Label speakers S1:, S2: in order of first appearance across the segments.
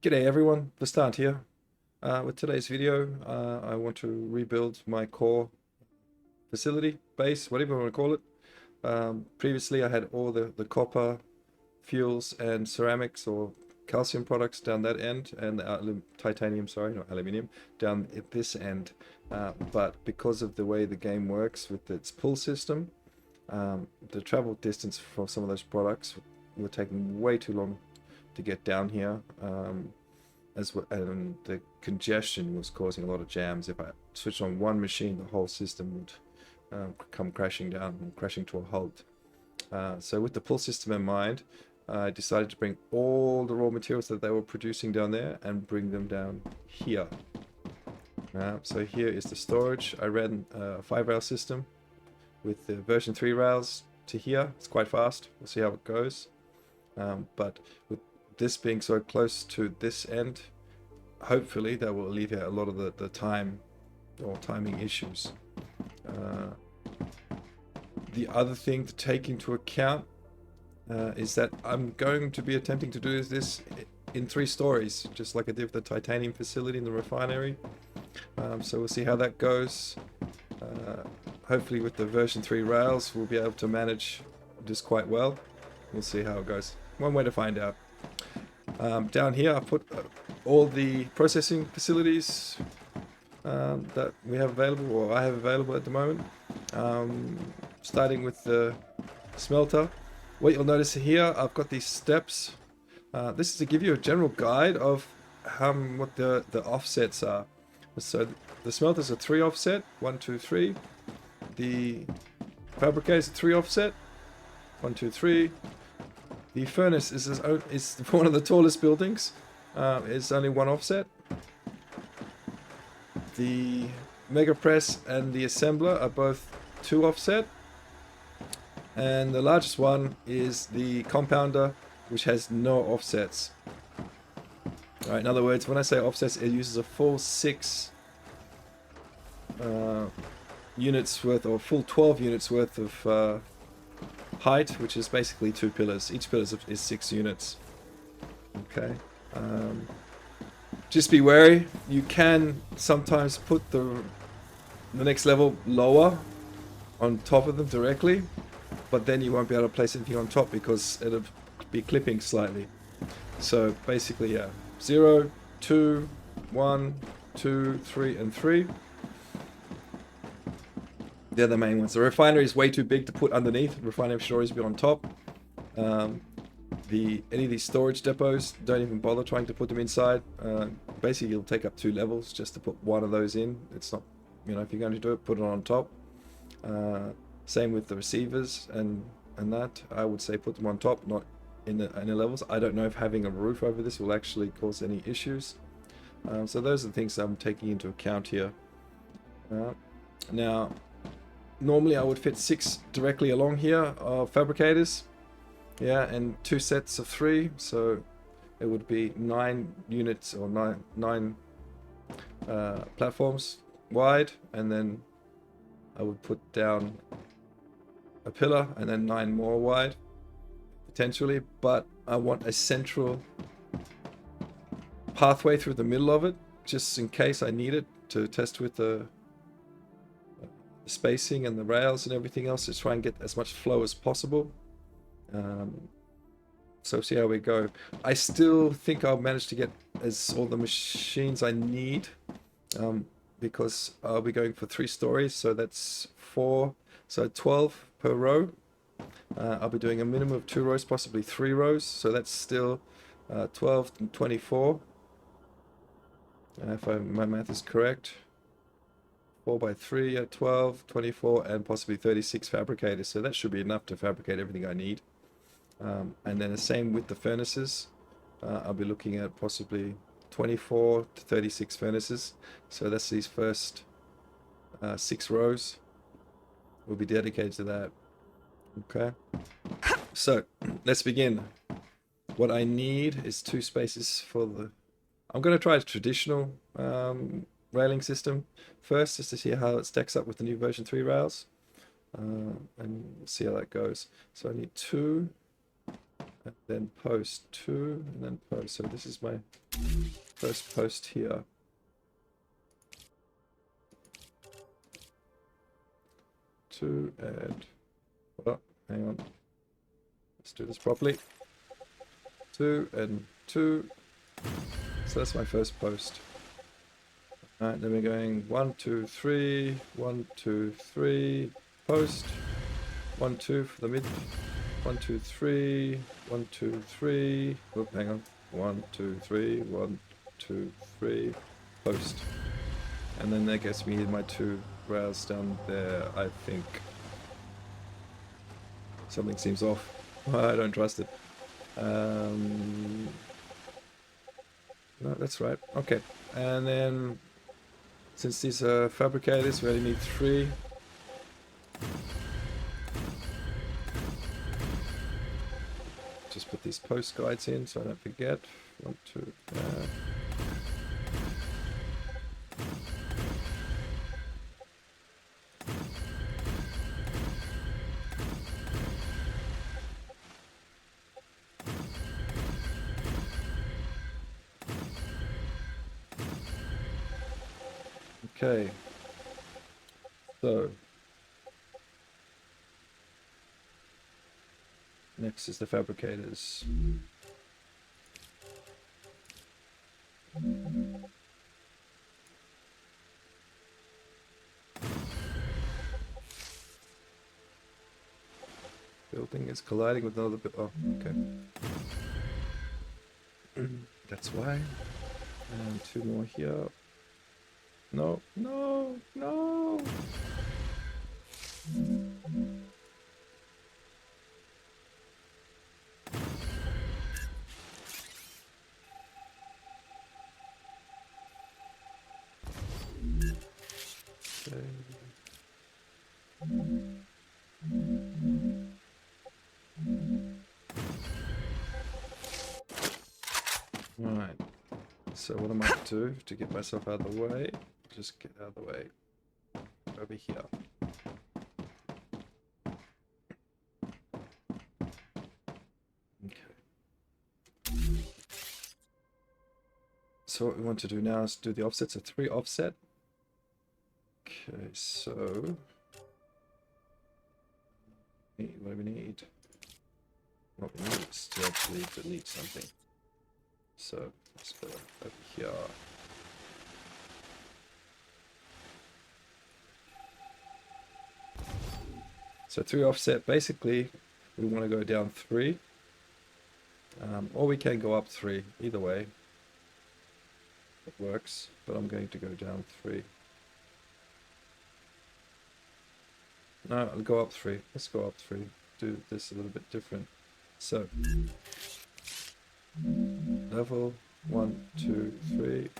S1: G'day everyone, Vastant here. With today's video, I want to rebuild my core facility, base, whatever you want to call it. Previously I had all the copper, fuels and ceramics or calcium products down that end, and the titanium, sorry, not aluminium, down at this end. But because of the way the game works with its pull system, the travel distance for some of those products were taking way too long to get down here. And the congestion was causing a lot of jams. If I switched on one machine, the whole system would come crashing down and crashing to a halt. So with the pull system in mind, I decided to bring all the raw materials that they were producing down there and bring them down here. So here is the storage. I ran a 5-rail system with the version 3 rails to here. It's quite fast. We'll see how it goes. But with this being so close to this end, hopefully that will alleviate a lot of the time or timing issues. The other thing to take into account is that I'm going to be attempting to do this in 3 stories, just like I did with the titanium facility in the refinery. So we'll see how that goes. Hopefully with the version 3 rails we'll be able to manage this quite well. We'll see how it goes. One way to find out. Down here I put all the processing facilities that we have available, or I have available at the moment. Starting with the smelter. What you'll notice here, I've got these steps. This is to give you a general guide of what the offsets are. So the smelter's a 3 offset, 1, 2, 3. The fabricator's a 3 offset, 1, 2, 3. The furnace is one of the tallest buildings. It's only 1 offset. The mega press and the assembler are both 2 offset. And the largest one is the compounder, which has no offsets. All right, in other words, when I say offsets, it uses a full 6 units worth, or full 12 units worth of height, which is basically 2 pillars. Each pillar is 6 units. Okay. Just be wary. You can sometimes put the next level lower on top of them directly, but then you won't be able to place anything on top because it'll be clipping slightly. So basically, yeah, 0, 2, 1, 2, 3, and 3. They're the main ones. The refinery is way too big to put underneath. The refinery should always be on top. Any of these storage depots, don't even bother trying to put them inside. Basically, you'll take up 2 levels just to put one of those in. It's not, if you're going to do it, put it on top. Same with the receivers and that. I would say put them on top, not in the levels. I don't know if having a roof over this will actually cause any issues. So those are the things I'm taking into account here. Now, normally I would fit 6 directly along here of fabricators. Yeah, and 2 sets of 3, so it would be 9 units or 9 platforms wide, and then I would put down a pillar and then 9 more wide potentially, but I want a central pathway through the middle of it just in case I need it to test with the spacing and the rails and everything else, to try and get as much flow as possible. So see how we go. I still think I'll manage to get all the machines I need, because I'll be going for 3 stories, so that's 4, so 12 per row. I'll be doing a minimum of 2 rows, possibly 3 rows, so that's still 12 and 24, if my math is correct. 4 by 3 at 12, 24, and possibly 36 fabricators, so that should be enough to fabricate everything I need. And then the same with the furnaces. I'll be looking at possibly 24 to 36 furnaces, so that's these first 6 rows will be dedicated to that. Okay, so let's begin. What I need is 2 spaces for I'm going to try a traditional railing system first, just to see how it stacks up with the new version 3 rails, and see how that goes. So I need 2 and then post 2, and then post. So this is my first post here. 2 and, oh, hang on. Let's do this properly. 2 and 2. So that's my first post. Alright, then we're going 1, 2, 3, 1, 2, 3, post. 1, 2 for the mid. 1, 2, 3, 1, 2, 3. Oh, hang on. 1, 2, 3, 1, 2, 3, post. And then that gets me my 2 rails down there, I think. Something seems off. I don't trust it. No, that's right. Okay. And then, since these are fabricators, we only need 3. Just put these post guides in so I don't forget. 1, 2, Okay. So next is the fabricators. Building is colliding with another bit. Oh, okay. That's why. And 2 more here. No, no, no. Okay. Alright. So what I might do to get myself out of the way, just get out of the way over here. Okay. So what we want to do now is do the offset, so 3 offset. Okay, so what do we need? What we need is to actually delete something. So let's go over here. So 3 offset, basically we want to go down 3. Or we can go up 3, either way. It works, but I'm going to go down 3. No, I'll go up 3. Let's go up 3. Do this a little bit different. So level 1, 2, 3,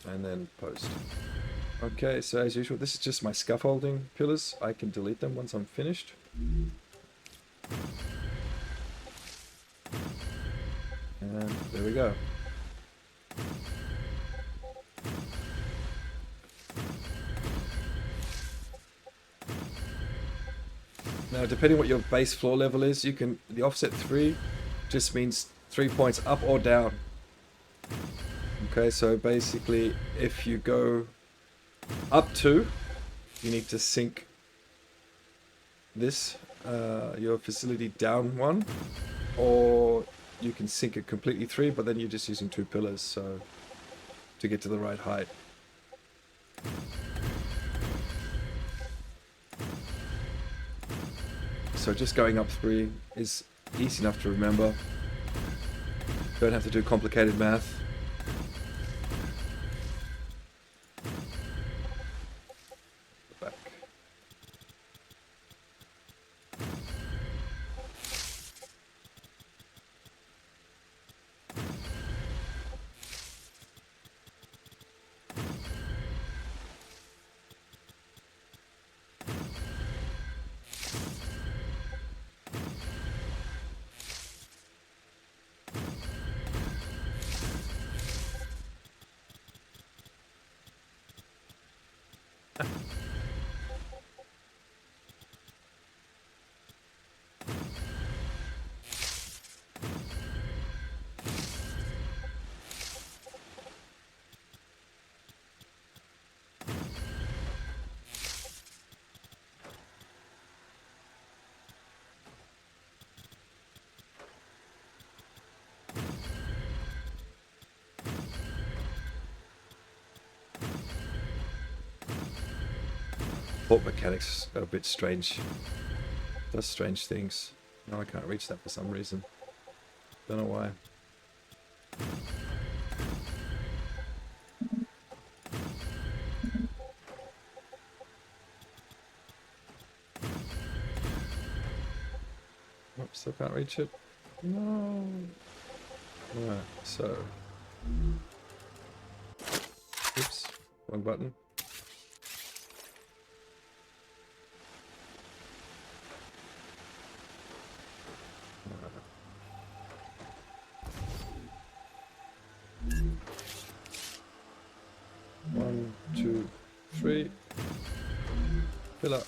S1: and then post. Okay, so as usual, this is just my scaffolding pillars. I can delete them once I'm finished. And there we go. Now, depending what your base floor level is, you can, the offset 3 just means 3 points up or down. Okay, so basically, if you go up 2, you need to sink this, your facility down 1, or you can sink it completely 3, but then you're just using 2 pillars, so to get to the right height. So just going up 3 is easy enough to remember. Don't have to do complicated math. Back. support mechanics are a bit strange. Does strange things. No, I can't reach that for some reason. Don't know why. Oops, still can't reach it. No. Alright, so. Oops, wrong button. One, two, three. Fill up.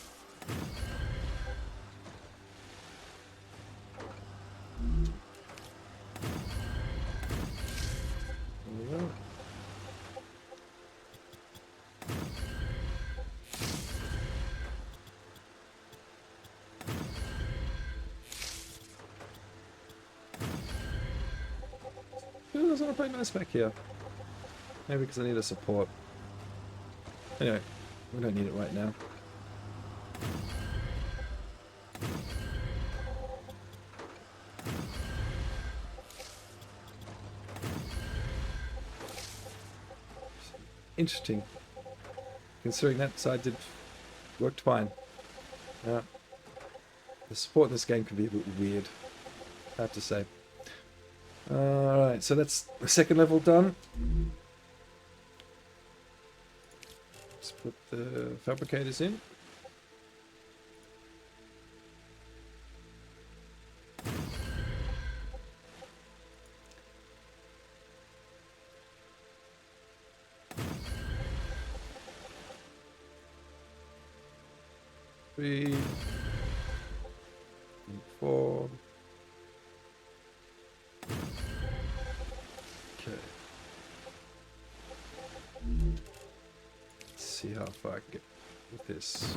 S1: There we go. Who doesn't want to play nice back here? Maybe because I need a support. Anyway, we don't need it right now. Interesting. Considering that side worked fine. Yeah. The support in this game can be a bit weird, I have to say. Alright, so that's the second level done. Let's put the fabricators in. Three, and four. Okay. Let's see how far I can get with this.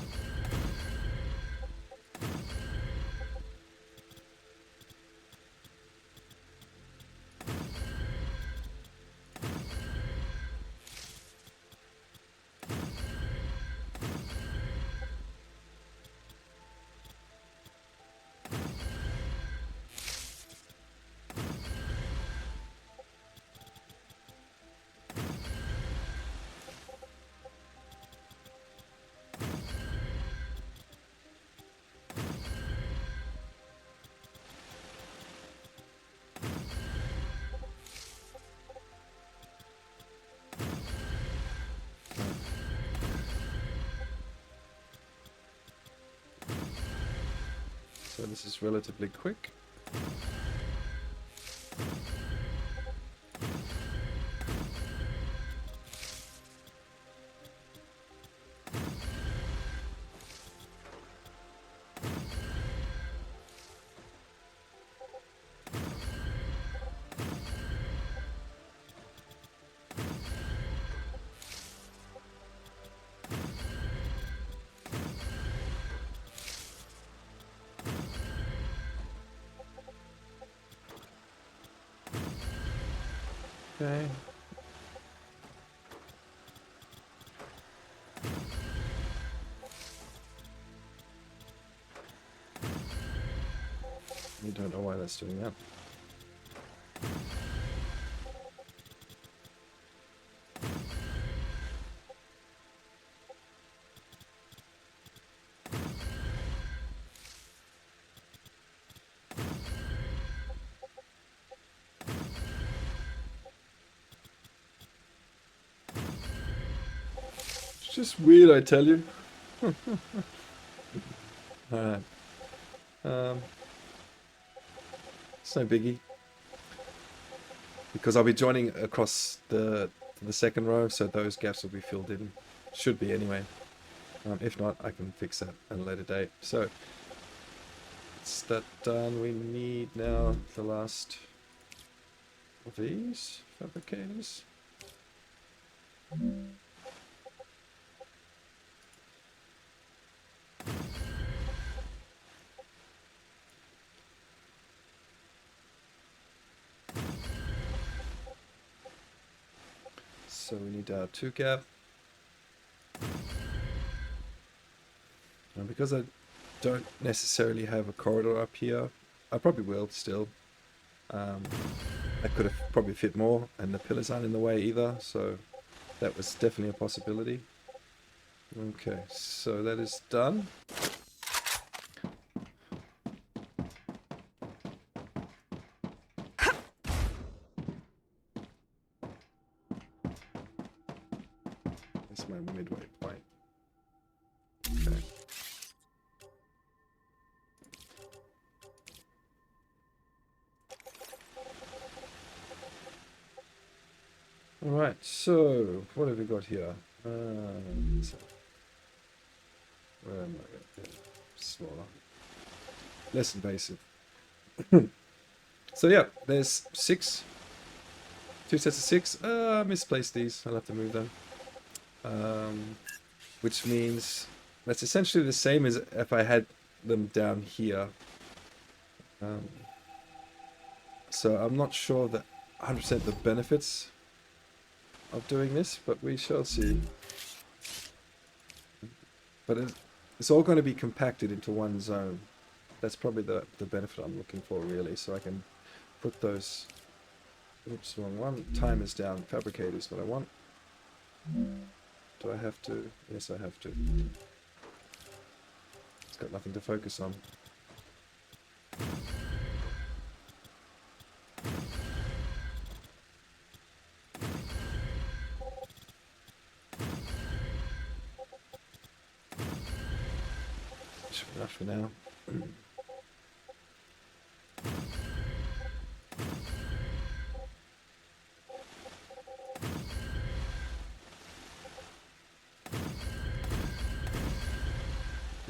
S1: So this is relatively quick. Okay. I don't know why that's doing that. It's just weird, I tell you. Alright. It's no biggie. Because I'll be joining across the second row, so those gaps will be filled in. Should be anyway. If not, I can fix that at a later date. So, that's that done. We need now the last of these fabricators. So we need our 2 gap. And because I don't necessarily have a corridor up here, I probably will still. I could have probably fit more, and the pillars aren't in the way either, so that was definitely a possibility. Okay, so that is done. That's my midway point. Okay. Alright, so what have we got here? So, where am I? Smaller. Less invasive. So yeah, there's 6. 2 sets of 6. I misplaced these. I'll have to move them. Which means that's essentially the same as if I had them down here. So I'm not sure that 100% the benefits of doing this, but we shall see. But it's all going to be compacted into one zone. That's probably the benefit I'm looking for, really. So I can put those... Oops, wrong one. Timers down. Fabricators, what I want. Do I have to? Yes, I have to. It's got nothing to focus on. Should be enough for now.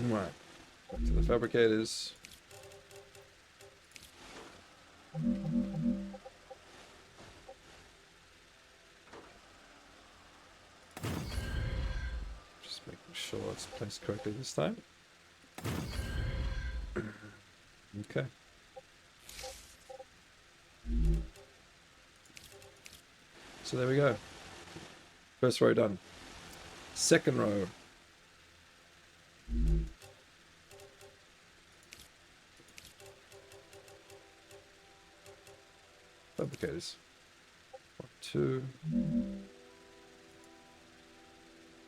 S1: Right, back to the fabricators. Just making sure it's placed correctly this time. Okay. So there we go. First row done. Second row. Fabricators. 1, 2.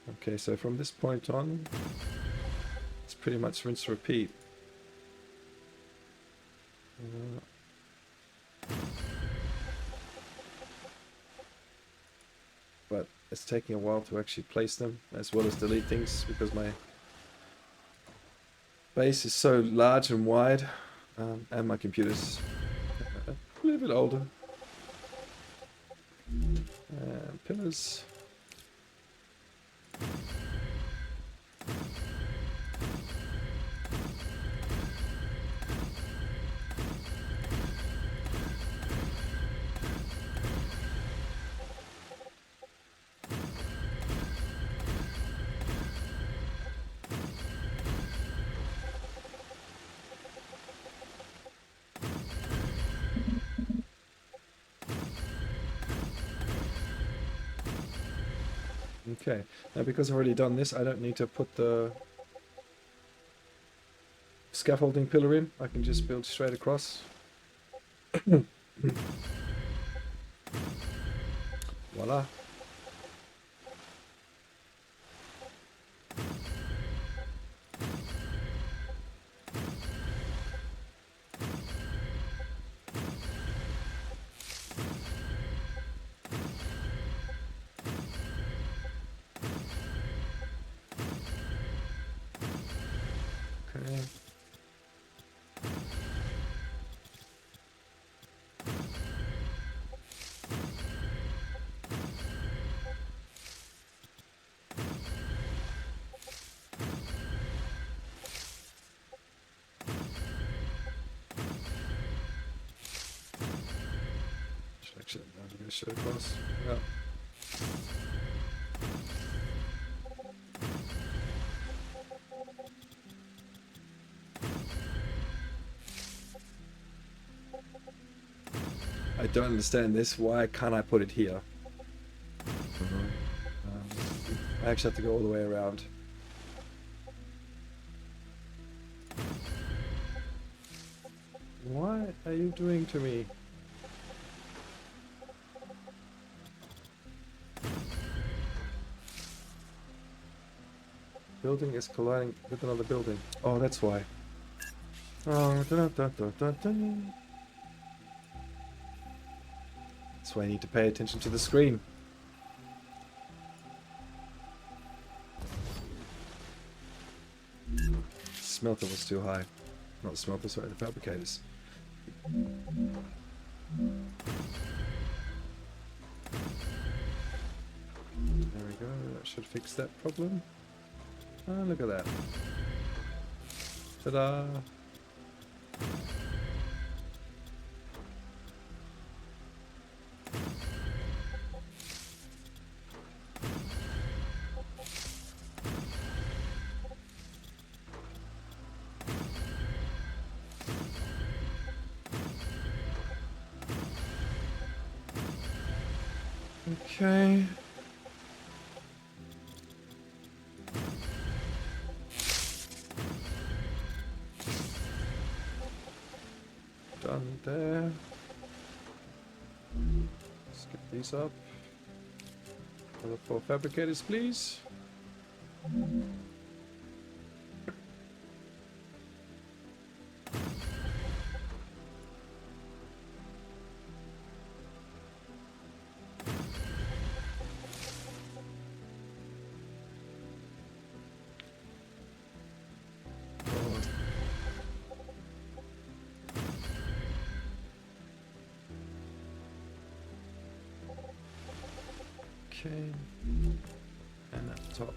S1: Okay, so from this point on, it's pretty much rinse repeat. But it's taking a while to actually place them, as well as delete things, because my base is so large and wide, and my computer's a little bit older. And pillars. Okay, now because I've already done this, I don't need to put the scaffolding pillar in. I can just build straight across. Voila. Okay. Actually, I'm going to show across. Yeah. I don't understand this. Why can't I put it here? I actually have to go all the way around. What are you doing to me? Building is colliding with another building. Oh, that's why. Oh, that's why I need to pay attention to the screen. Smelter was too high. Not the smelter, sorry, the fabricators. There we go, that should fix that problem. Oh, look at that. Ta-da! Okay. Done there. Let's get these up. Another 4 fabricators, please. Okay, and at the top.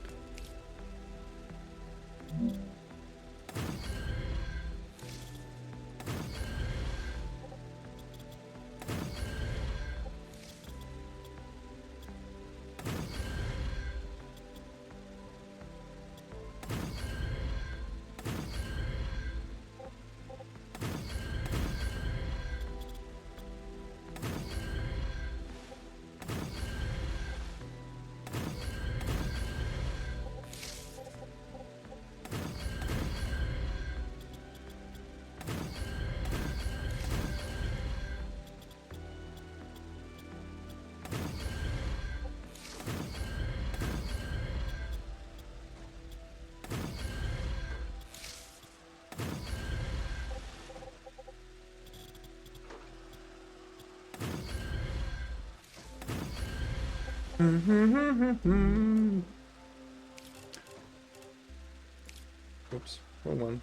S1: Oops, wrong one.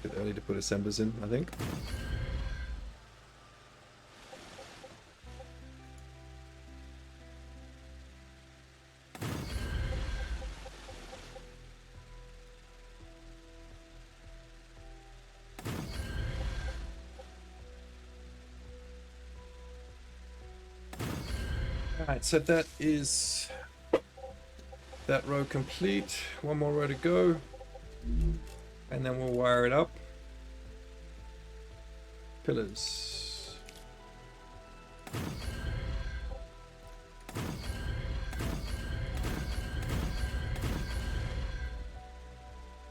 S1: Bit early to put assemblers in, I think. Alright, so that is that row complete. One more row to go. And then we'll wire it up. Pillars.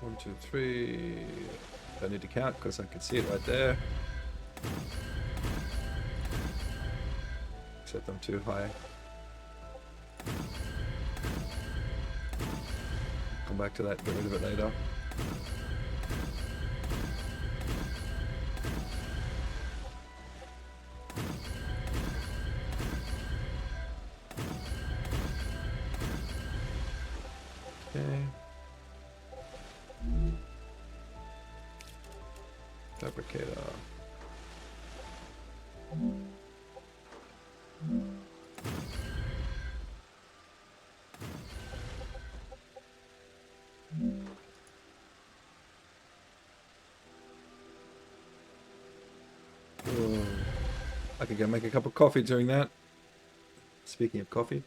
S1: One, two, three. Don't need to count because I can see it right there. Except I'm too high. Come back to that, get rid of it later. Okay. Fabricator. I could go make a cup of coffee during that. Speaking of coffee.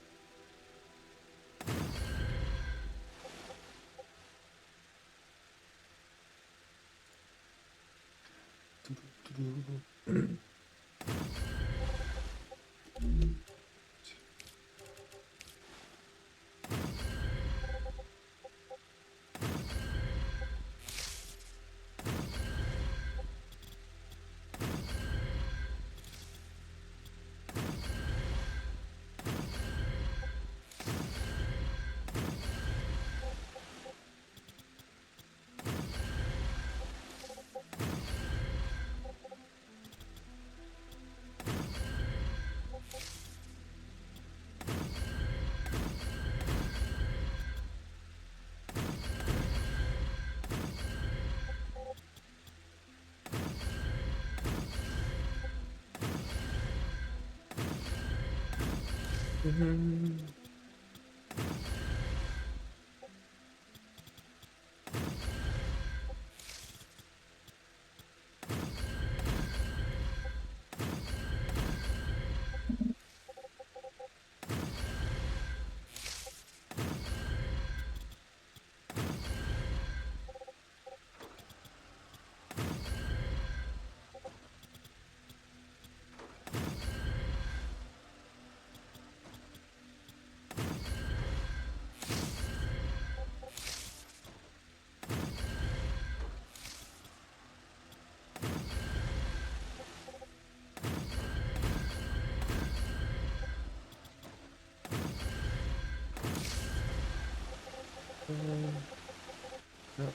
S1: No,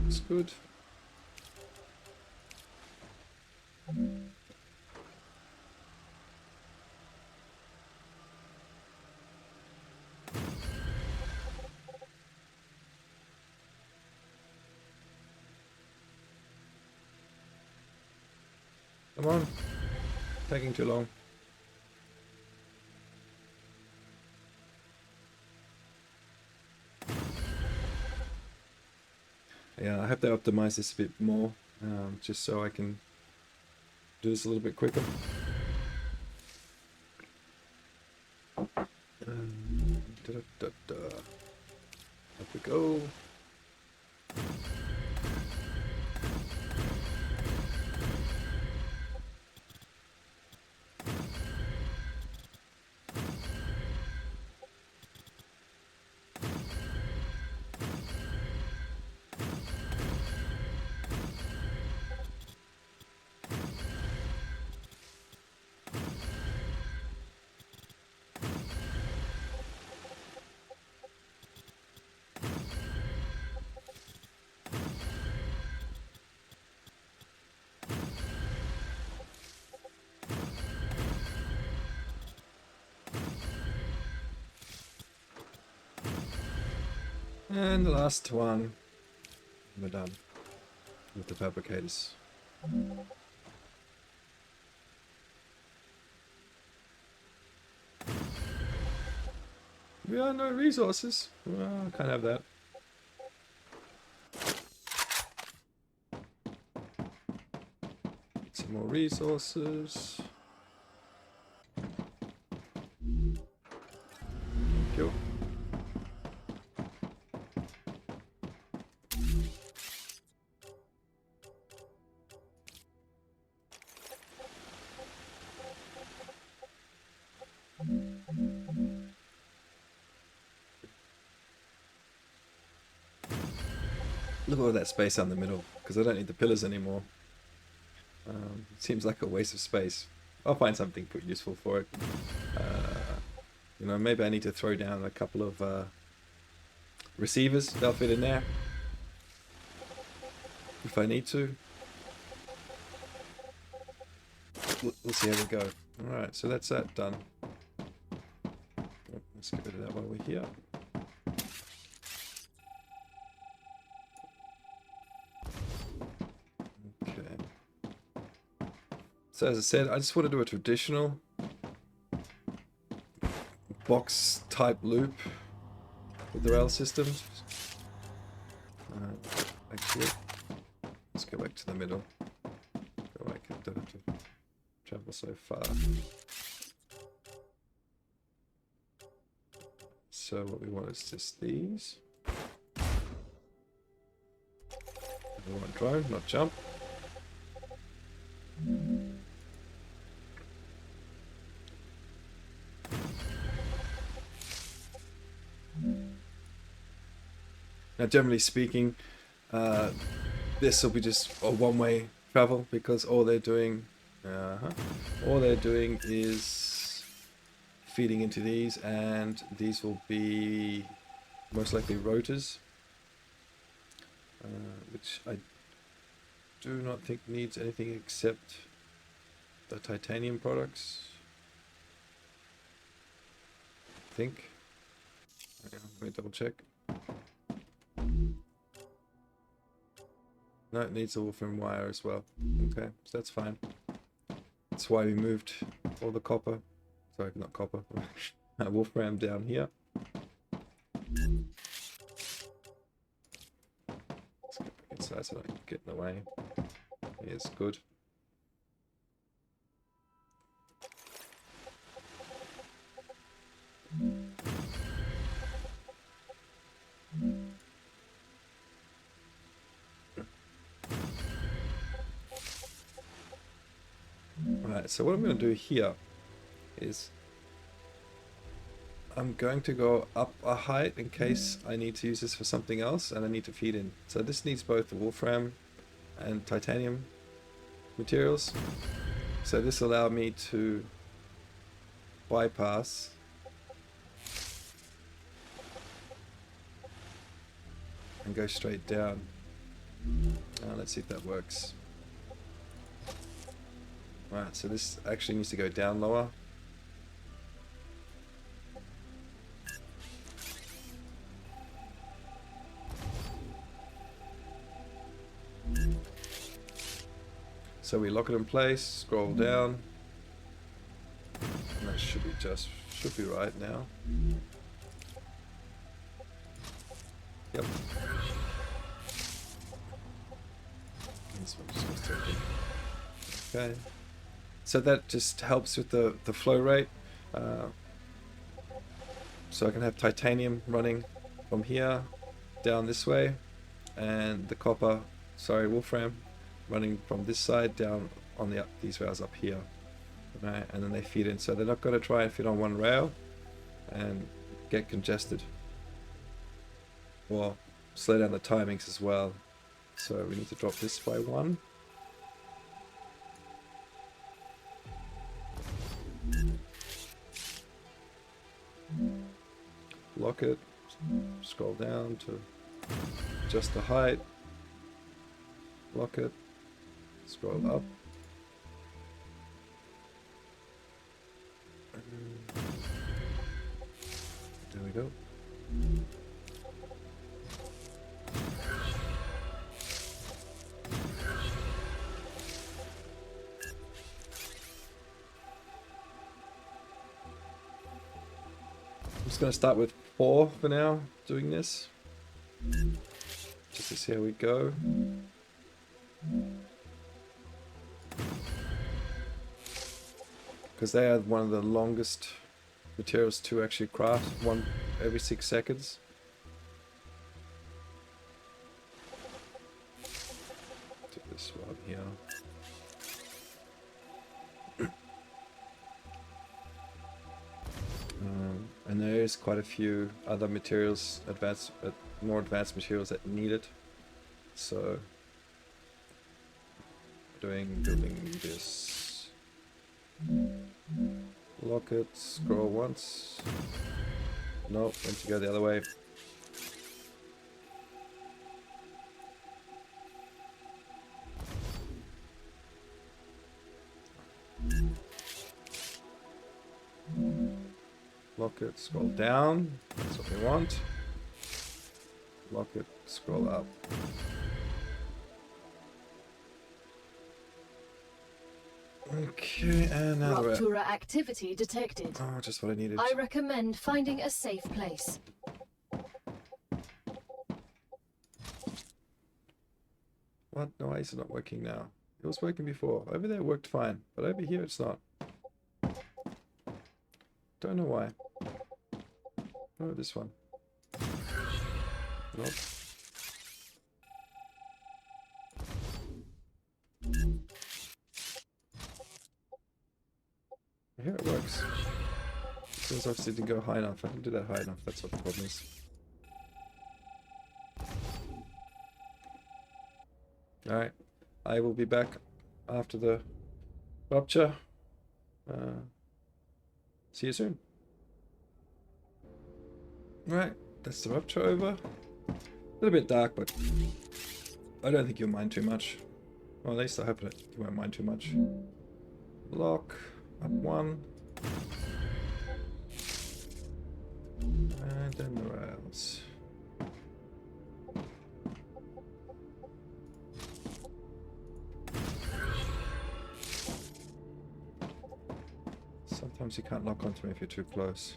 S1: it's good. Come on, taking too long. Yeah, I have to optimize this a bit more, just so I can do this a little bit quicker. Up we go. And the last one, we're done with the fabricators. We are no resources. Well, I can't have that. Some more resources. Thank you. Look at all that space out in the middle, because I don't need the pillars anymore. It seems like a waste of space. I'll find something pretty useful for it. You know, maybe I need to throw down a couple of receivers. They'll fit in there if I need to. We'll see how we go. Alright, so that's that done. Let's get rid of that while we're here. So as I said, I just want to do a traditional box type loop with the rail system. Actually, let's go back to the middle. Go back, don't have to travel so far. So what we want is just these. We want drone, not jump. Now, generally speaking, this will be just a one-way travel because all they're doing is feeding into these, and these will be most likely rotors, which I do not think needs anything except the titanium products. I think. Let me double check. No, it needs a wolfram wire as well. Okay, so that's fine. That's why we moved all the copper Sorry, not copper. Wolfram down here. Let's get back inside so I don't get in the way. Here's good. Right, so what I'm going to do here is I'm going to go up a height in case I need to use this for something else and I need to feed in. So this needs both the wolfram and titanium materials. So this will allow me to bypass and go straight down. Let's see if that works. Right, so this actually needs to go down lower. So we lock it in place, scroll down, and that should be right now. Yep. This one just goes straight in. Okay. So that just helps with the flow rate. So I can have titanium running from here down this way, and the wolfram running from this side down on these rails up here. Right, and then they feed in. So they're not going to try and fit on one rail and get congested, or slow down the timings as well. So we need to drop this by 1. Lock it, scroll down to adjust the height, lock it, scroll up. There we go. I'm just going to start with 4 for now, doing this. Just to see how we go. Because they are one of the longest materials to actually craft, one every 6 seconds. Do this one here. And there is quite a few other materials, more advanced materials that need it. So, building this. Lock it, scroll once. Nope, went to go the other way. Lock it, scroll down. That's what we want. Lock it, scroll up. Okay, and now
S2: Rupture activity detected.
S1: Oh, just what I needed.
S2: I recommend finding a safe place.
S1: What? No, why is it not working now? It was working before. Over there it worked fine, but over here it's not. Don't know why. Oh, this one. Nope. Here it works. This obviously didn't go high enough. I didn't do that high enough. That's what the problem is. Alright. I will be back after the rupture. See you soon. Right, that's the rupture over. A little bit dark, but I don't think you'll mind too much. Well, at least I hope that you won't mind too much. Lock, up 1. And then the rails. Sometimes you can't lock onto me if you're too close.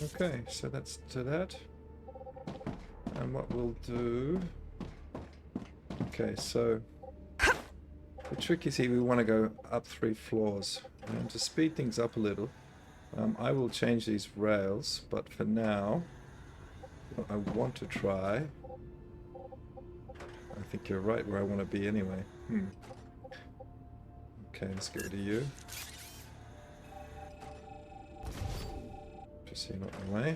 S1: Okay, so that's to that. And what we'll do... Okay, so... The trick is here, we want to go up 3 floors. And to speed things up a little, I will change these rails, but for now, what I want to try... I think you're right where I want to be anyway. Okay, let's get rid of you. Just so you're not in the way.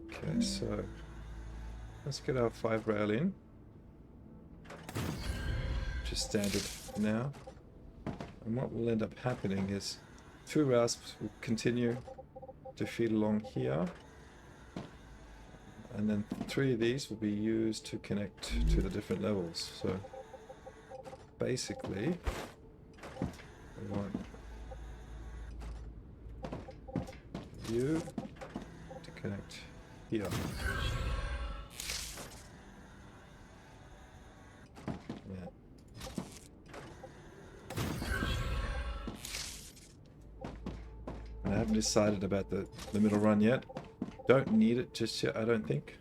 S1: Okay, so let's get our 5 rail in. Just standard now. And what will end up happening is 2 rails will continue to feed along here. And then 3 of these will be used to connect to the different levels. So basically, we want you to connect here. Yeah. And I haven't decided about the middle run yet. Don't need it just yet, I don't think.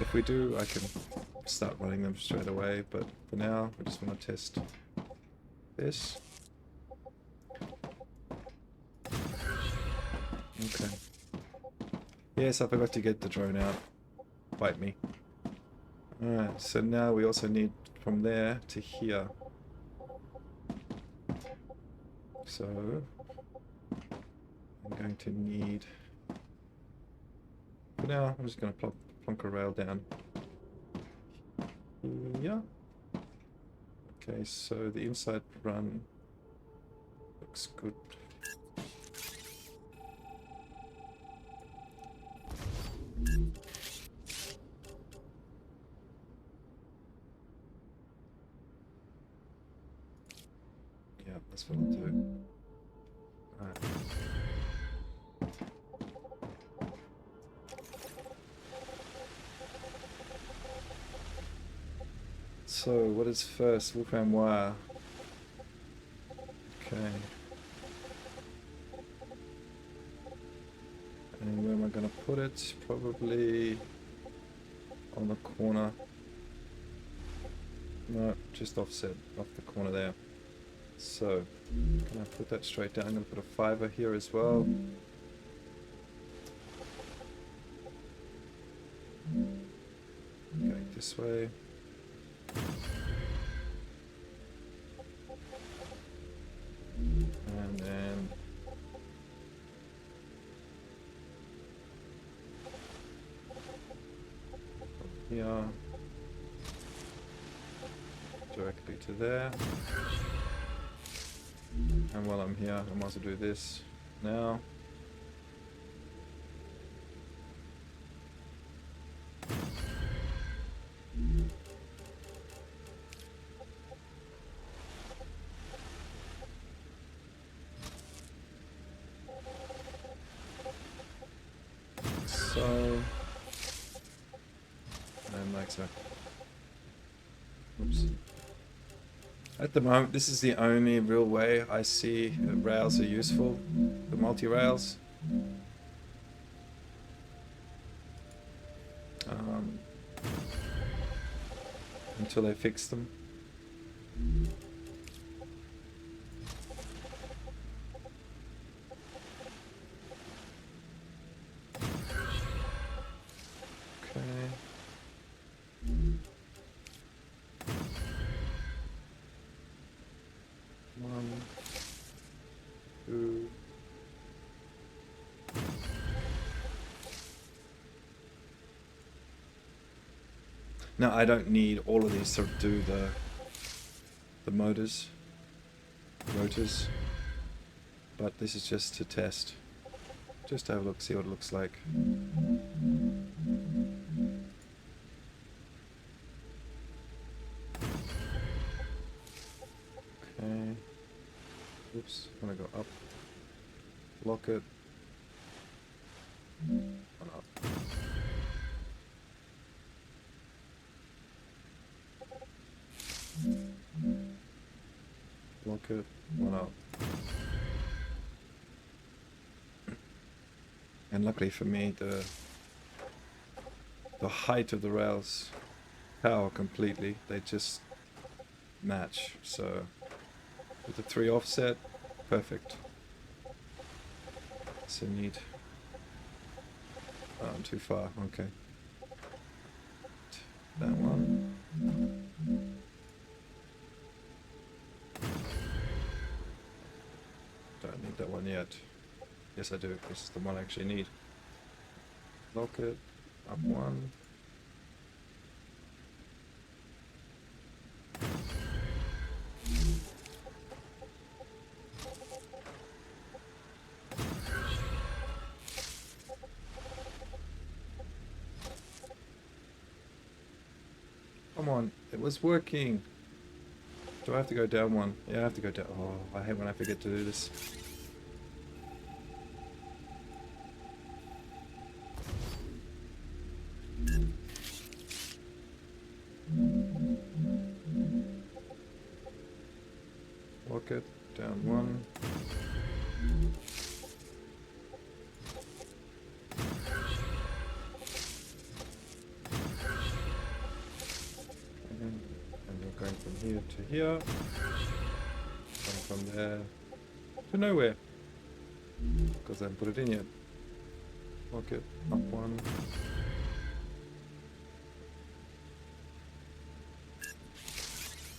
S1: If we do, I can start running them straight away, but for now, I just want to test this. Okay. Yes, I forgot to get the drone out. Bite me. Alright, so now we also need from there to here. So... I'm going to need... For now, I'm just going to plonk a rail down. Yeah. Okay, so the inside run looks good. Yeah, that's what I'll do. Alright. So, what is first? Wolfram wire. Okay. And where am I going to put it? Probably on the corner. No, just offset, off the corner there. So, can I put that straight down? I'm going to put a fiber here as well. Going this way. And then from here directly to there. And while I'm here, I might as well do this now. So, and like so. Oops. At the moment, this is the only real way I see rails are useful, the multi-rails. Until they fix them. Okay. One, two. Now I don't need all of these to do the rotors, but this is just to test, just to have a look, see what it looks like. Okay. Oops, I'm gonna go up. Lock it. One up. Lock it. One up. And luckily for me, the height of the rails power completely. They just match. So with the 3 offset, perfect. So need. Oh, I'm too far. Okay. That one. Don't need that one yet. Yes, I do. This is the one I actually need. Lock it. Up one. Come on, it was working. Do I have to go down one? Yeah, I have to go down. Oh, I hate when I forget to do this. Lock it, down one. And we're going from here to here. Going from there to nowhere. Because I haven't put it in yet. Lock it, up one.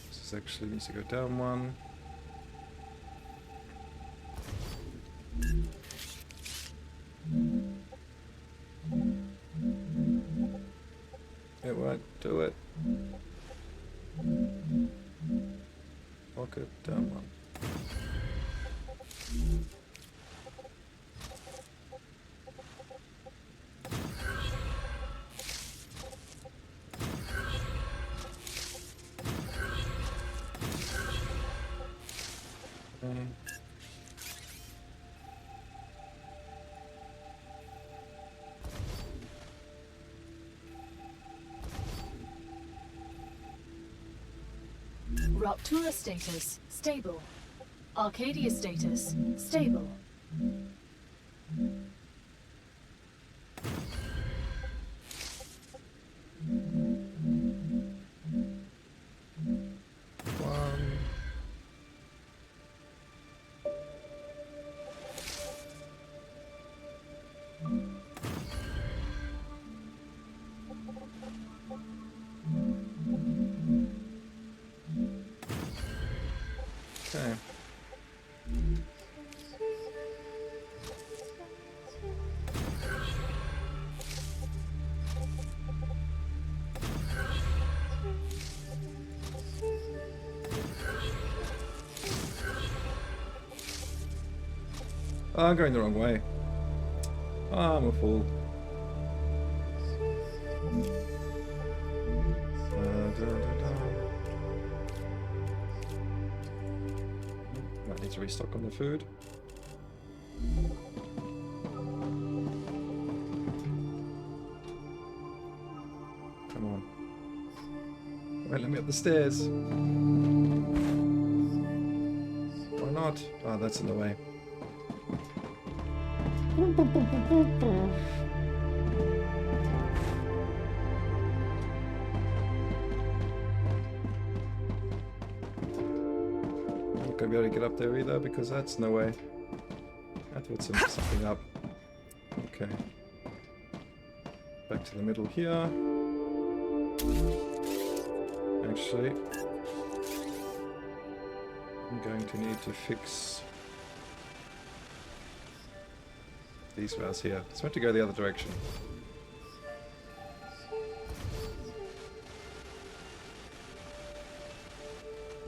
S1: This actually needs to go down one. It won't do it. Lock it, down one.
S2: Ruptura status, stable. Arcadia status, stable.
S1: One. Okay. Oh, I'm going the wrong way. Oh, I'm a fool. Might need to restock on the food. Come on. Wait, let me up the stairs. Why not? Oh, that's in the way. Not gonna be able to get up there either because that's no way. I have to put something up. Okay. Back to the middle here. Actually, I'm going to need to fix these rails here. So I have to go the other direction.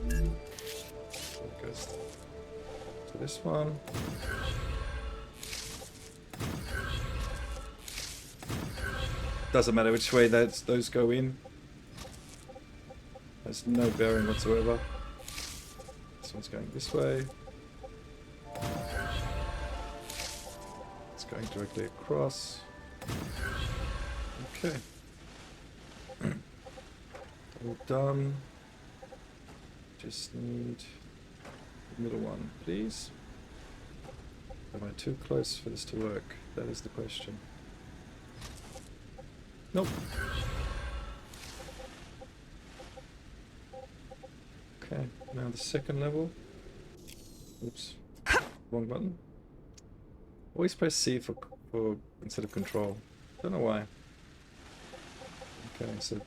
S1: So it goes to this one. Doesn't matter which way those go in. There's no bearing whatsoever. This one's going this way. Going directly across. Okay. All done. Just need the middle one, please. Am I too close for this to work? That is the question. Nope. Okay, now the second level. Oops. Wrong button. Always press C for instead of control. Don't know why. Okay, so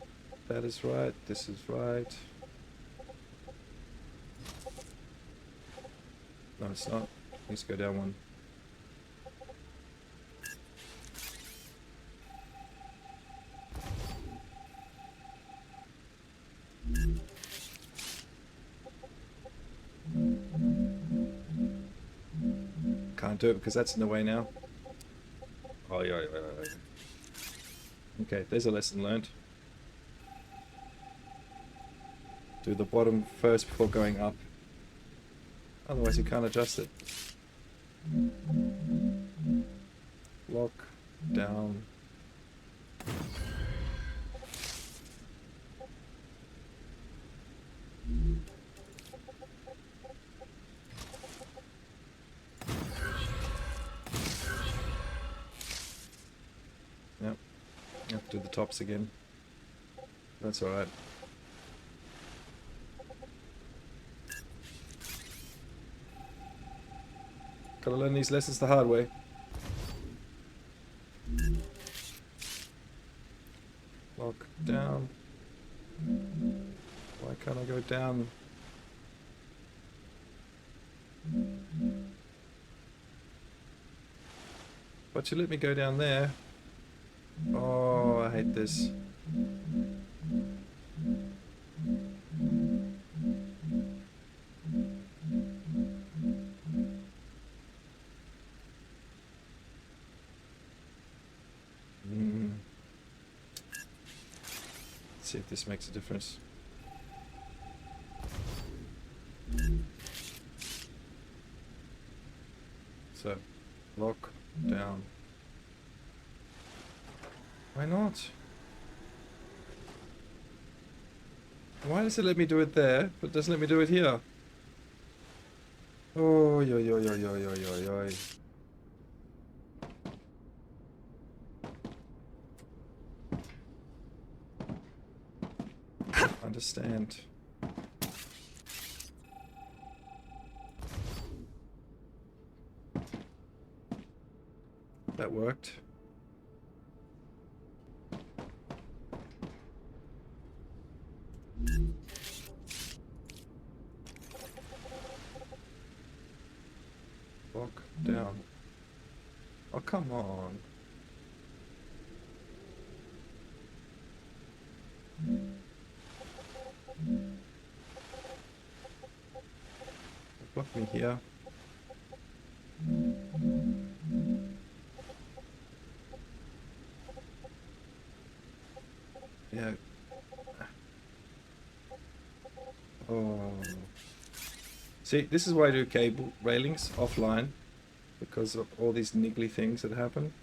S1: that is right, this is right. No, it's not. Needs to go down one. Can't do it because that's in the way now. Oh, yeah. Okay, there's a lesson learned. Do the bottom first before going up. Otherwise you can't adjust it. Lock, down. Yep, you have to do the tops again. That's alright. Gotta learn these lessons the hard way. Lock down. Why can't I go down? But you let me go down there. Oh, I hate this. Let's see if this makes a difference. So, lock down. Why not? Why does it let me do it there, but it doesn't let me do it here? Oh, yo. Understand. That worked. Lock down. Oh, come on. Block me here. Yeah. Oh. See, this is why I do cable railings offline, because of all these niggly things that happen.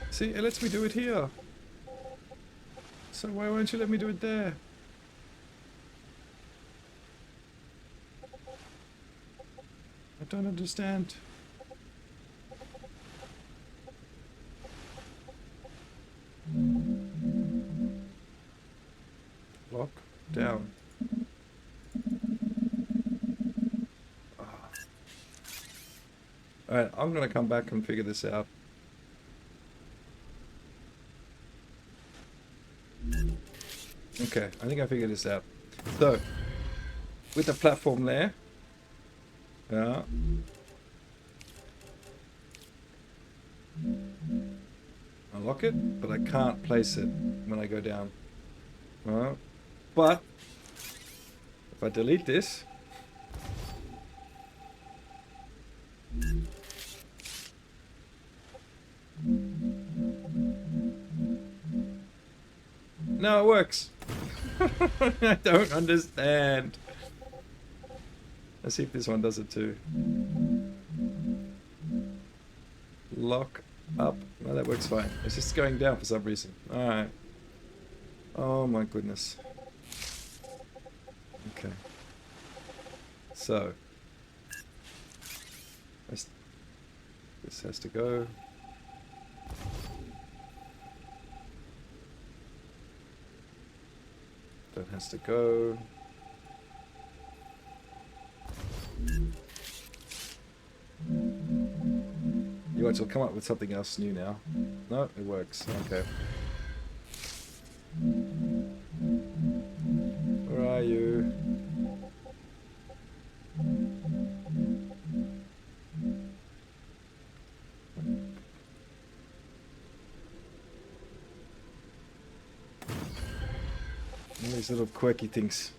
S1: See, it lets me do it here. So why won't you let me do it there? I don't understand. Lock down. Alright, I'm gonna come back and figure this out. Okay, I think I figured this out. So, with the platform there, yeah. Unlock it, but I can't place it when I go down. But if I delete this, works. I don't understand. Let's see if this one does it too. Lock up. No, that works fine. It's just going down for some reason. Alright. Oh my goodness. Okay. So. This has to go. That has to go. You watch, I'll come up with something else new now. No, it works. Okay. Where are you? All these little quirky things.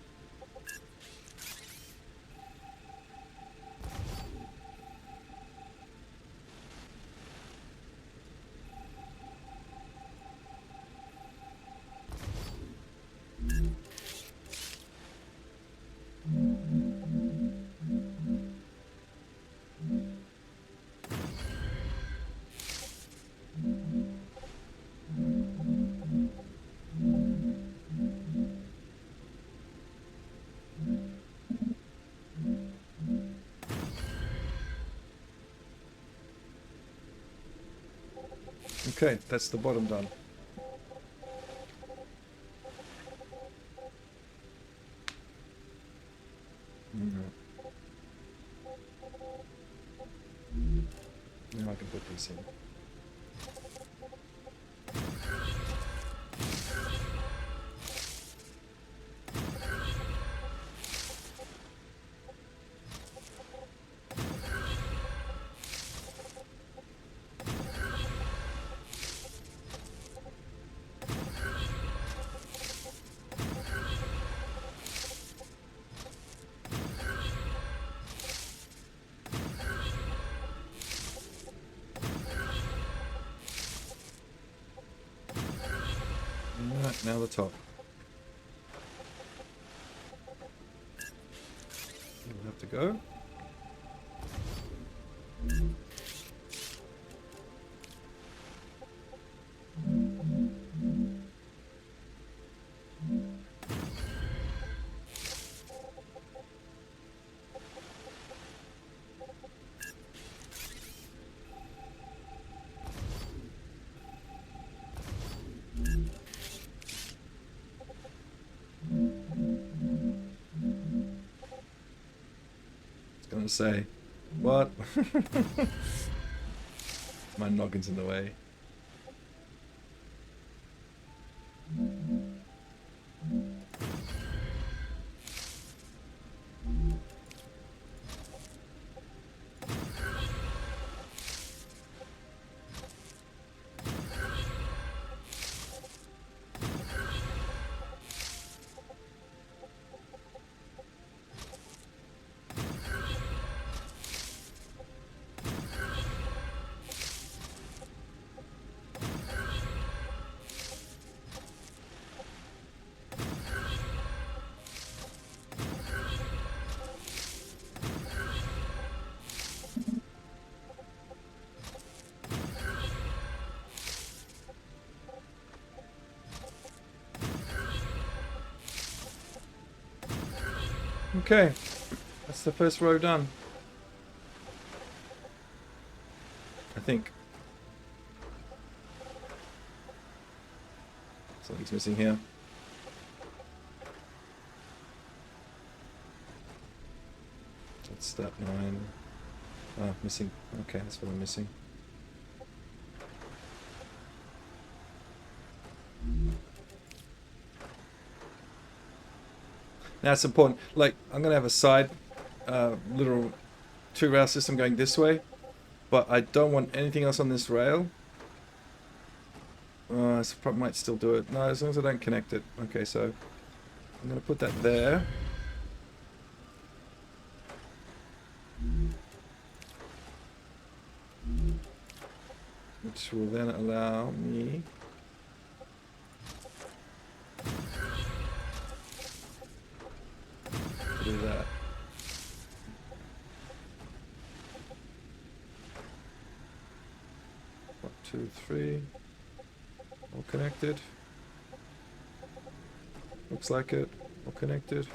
S1: Okay, that's the bottom done. Now I can put these in. Alright, now the top. We'll have to go. Gonna say, what? My noggin's in the way. Okay, that's the first row done. I think. Something's missing here. That's step 9. Oh, missing. Okay, that's what I'm missing. Now it's important, like, I'm going to have a side little 2-rail system going this way, but I don't want anything else on this rail. I might still do it. No, as long as I don't connect it. Okay, so I'm going to put that there. Which will then allow me 2, 3. All connected. Looks like it. All connected.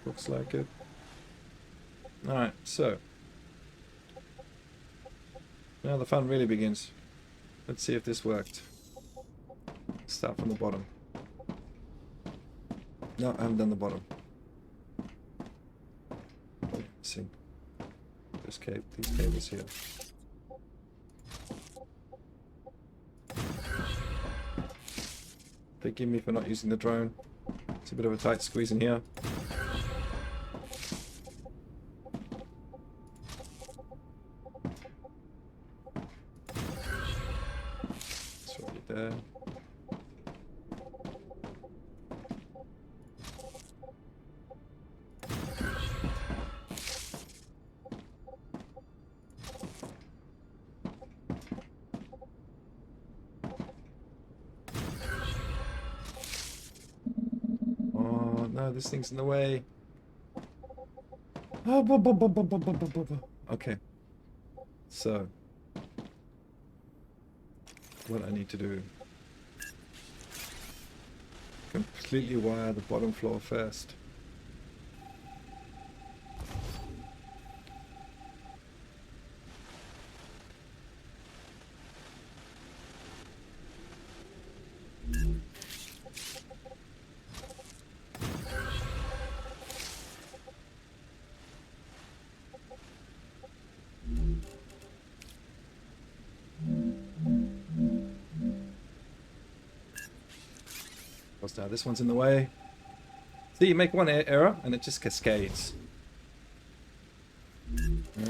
S1: Looks like it. Alright, so. Now the fun really begins. Let's see if this worked. Start from the bottom. No, I haven't done the bottom. Let's see. These cables here. Forgive me for not using the drone. It's a bit of a tight squeeze in here. It's already there. No, this thing's in the way. Okay. So, what I need to do. Completely wire the bottom floor first. Now this one's in the way. See, you make one error and it just cascades. Yeah.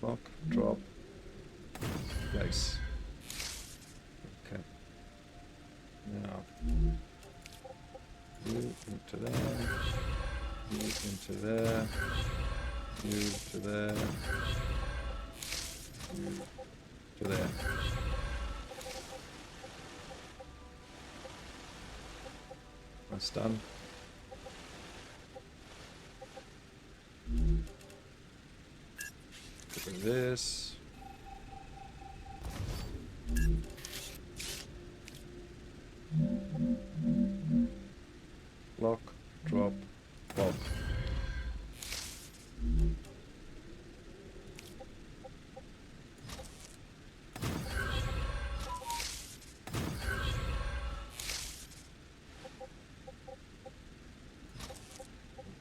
S1: Lock, drop, place. Okay. Now, you into there, you into there, you to there, you to there. That's done. Get rid of this. Lock, drop, pop.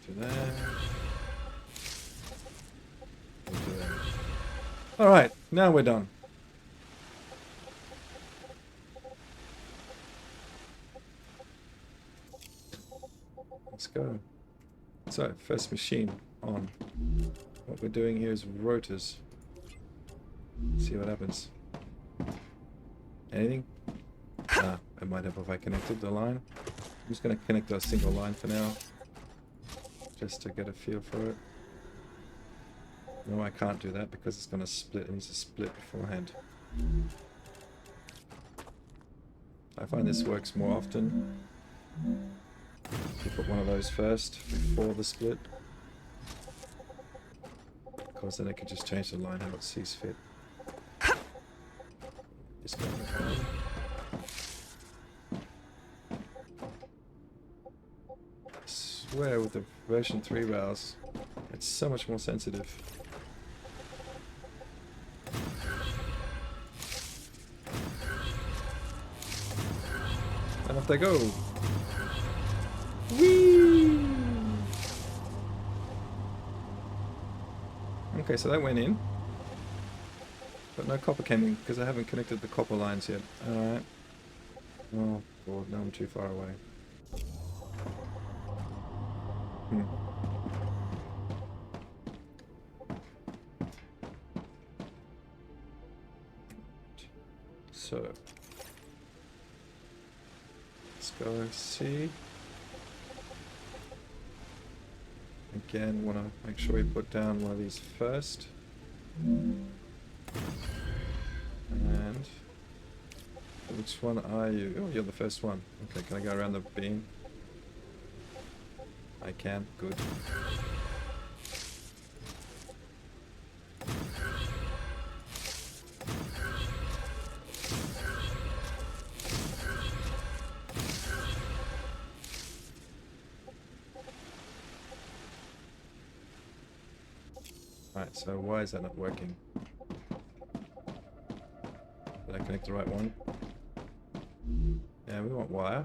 S1: Into there. Into there. All right, now we're done. Let's go. So, first machine on. What we're doing here is rotors. See what happens. Anything? Ah, I might have if I connected the line. I'm just going to connect a single line for now. Just to get a feel for it. No, I can't do that because it's going to split. It needs to split beforehand. I find this works more often. You put one of those first before the split, because then it can just change the line how it sees fit. Just go on. I swear with the version 3 rails, it's so much more sensitive. And off they go. Whee! Okay, so that went in. But no copper came in because I haven't connected the copper lines yet. Alright. Oh, God, now I'm too far away. So, let's go see. Again, want to make sure we put down one of these first. Which one are you? Oh, you're the first one. Okay, can I go around the beam? I can. Good. Alright, so why is that not working? Did I connect the right one? Yeah, we want wire.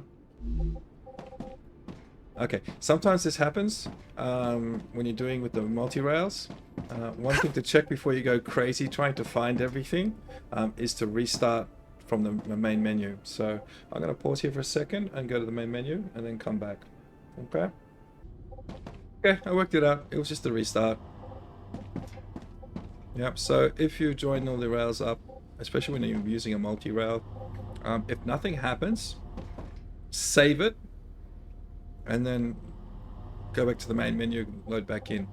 S1: Okay, sometimes this happens when you're doing with the multi-rails. One thing to check before you go crazy trying to find everything is to restart from the main menu. So I'm going to pause here for a second and go to the main menu and then come back. Okay? Okay, I worked it out. It was just a restart. Yep, so if you join all the rails up, especially when you're using a multi-rail, if nothing happens, save it, and then go back to the main menu, load back in.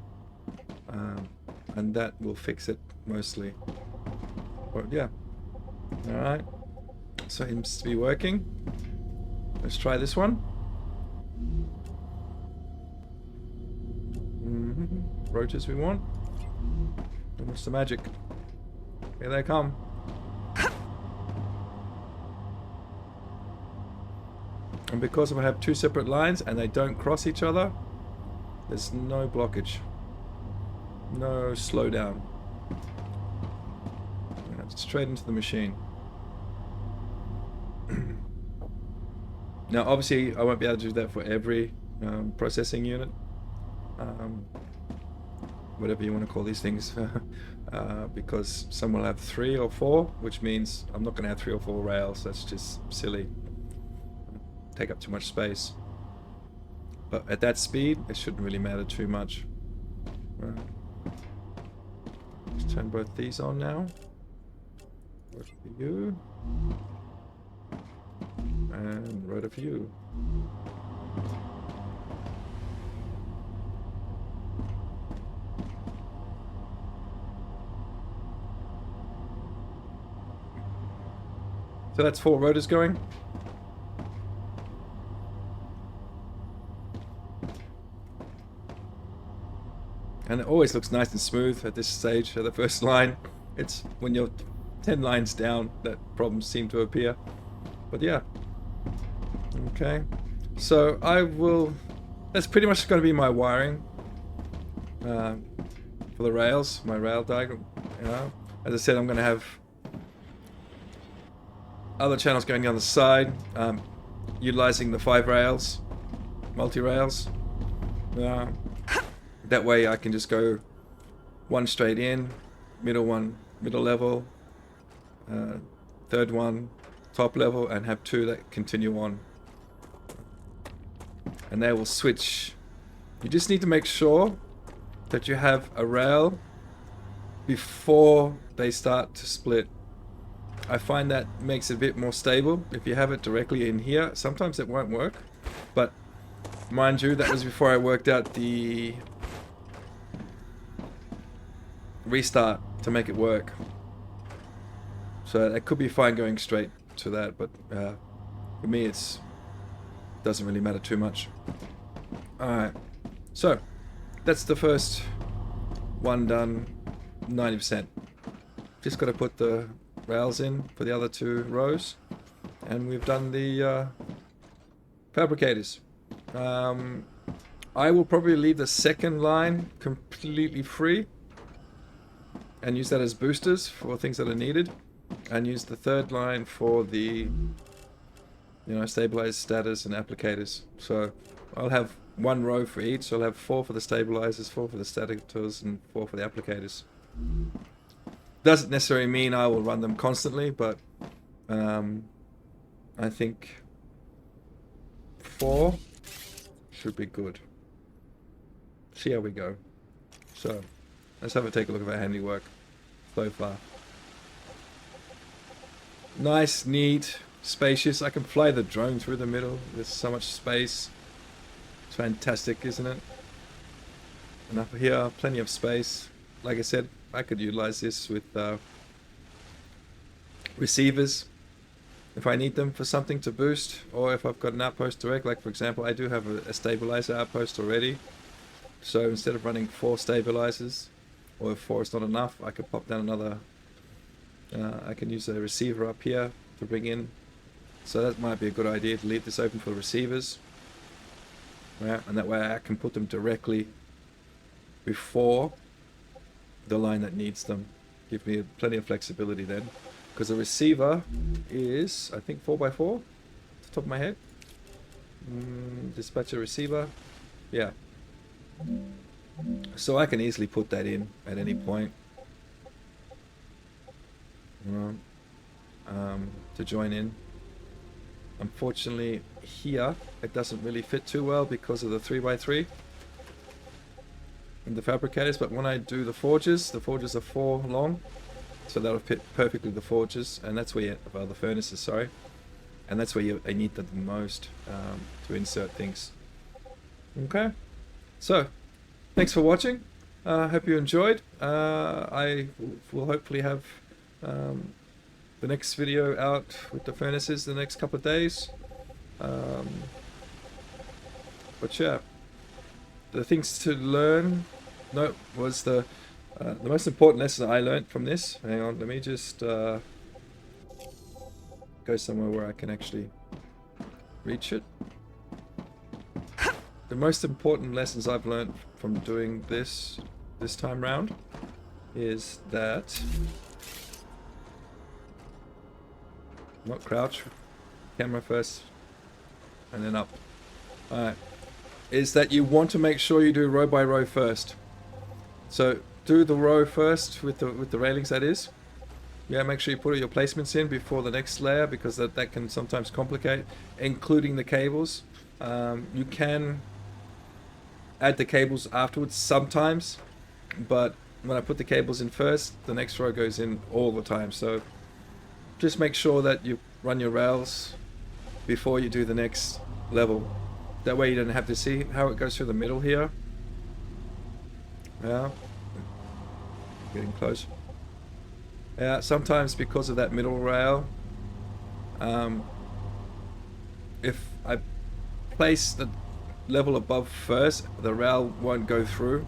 S1: And that will fix it mostly. But yeah. Alright. So it seems to be working. Let's try this one. Rotors we want. And what's the magic? Here they come. And because I have two separate lines and they don't cross each other, there's no blockage. No slowdown. Straight into the machine. Now obviously I won't be able to do that for every processing unit. Whatever you want to call these things. Because some will have 3 or 4, which means I'm not going to have 3 or 4 rails. That's just silly. Take up too much space. But at that speed, it shouldn't really matter too much. Let's turn both these on now. Rotor for you. And rotor for you. So that's 4 rotors going. And it always looks nice and smooth at this stage, at the first line. It's when you're 10 lines down that problems seem to appear. But yeah. Okay. So I will... That's pretty much going to be my wiring for the rails, my rail diagram. You know, as I said, I'm going to have other channels going down the side, utilizing the 5 rails, multi-rails. That way I can just go one straight in, middle one, middle level, third one, top level, and have 2 that continue on. And they will switch. You just need to make sure that you have a rail before they start to split. I find that makes it a bit more stable. If you have it directly in here, sometimes it won't work. But mind you, that was before I worked out the restart to make it work. So it could be fine going straight to that, but for me it's doesn't really matter too much. Alright, so that's the first one done, 90%. Just got to put the rails in for the other 2 rows, and we've done the fabricators. I will probably leave the second line completely free and use that as boosters for things that are needed, and use the third line for the, you know, stabilized status and applicators. So I'll have 1 row for each. So I'll have 4 for the stabilizers, 4 for the staticators, and 4 for the applicators. Doesn't necessarily mean I will run them constantly, but I think 4 should be good. See how we go. So let's take a look at our handiwork so far. Nice, neat, spacious. I can fly the drone through the middle. There's so much space. It's fantastic, isn't it? And up here, plenty of space. Like I said, I could utilize this with receivers. if I need them for something to boost, or if I've got an outpost direct, like for example, I do have a stabilizer outpost already. So instead of running 4 stabilizers, or if 4 is not enough, I could pop down another, I can use a receiver up here to bring in. So that might be a good idea to leave this open for receivers. Yeah, and that way I can put them directly before the line that needs them. Give me plenty of flexibility then. Because the receiver is, I think, 4x4 off the top of my head. Dispatcher receiver. Yeah. So I can easily put that in at any point. To join in. Unfortunately, here it doesn't really fit too well because of the 3x3 and the fabricators. But when I do the forges are 4 long, so that'll fit perfectly the forges, and that's where you, well, the furnaces, sorry, and that's where I need them the most to insert things. Okay, so thanks for watching. Hope you enjoyed. I will hopefully have the next video out with the furnaces the next couple of days. But yeah, the things to learn was the most important lesson I learned from this. Hang on, let me just go somewhere where I can actually reach it. The most important lessons I've learned from doing this time round is that, not crouch, camera first and then up. Alright, is that you want to make sure you do row by row first. So do the row first with the railings, that is. Yeah, make sure you put your placements in before the next layer, because that can sometimes complicate, including the cables. You can add the cables afterwards sometimes, but when I put the cables in first, the next row goes in all the time. So just make sure that you run your rails before you do the next level. That way you don't have to see how it goes through the middle here. Yeah, getting close. Yeah, sometimes because of that middle rail, if I place the level above first, the rail won't go through.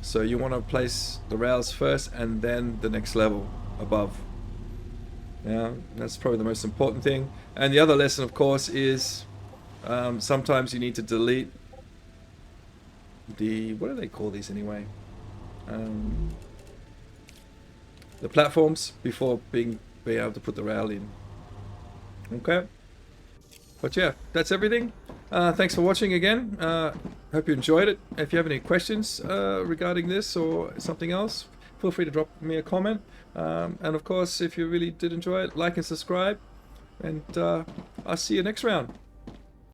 S1: So you want to place the rails first and then the next level above. Yeah, that's probably the most important thing. And the other lesson, of course, is sometimes you need to delete the, what do they call these anyway? The platforms before being able to put the rail in. Okay. But yeah, that's everything. Thanks for watching again. Hope you enjoyed it. If you have any questions regarding this or something else, feel free to drop me a comment. And of course, if you really did enjoy it, like and subscribe. And I'll see you next round.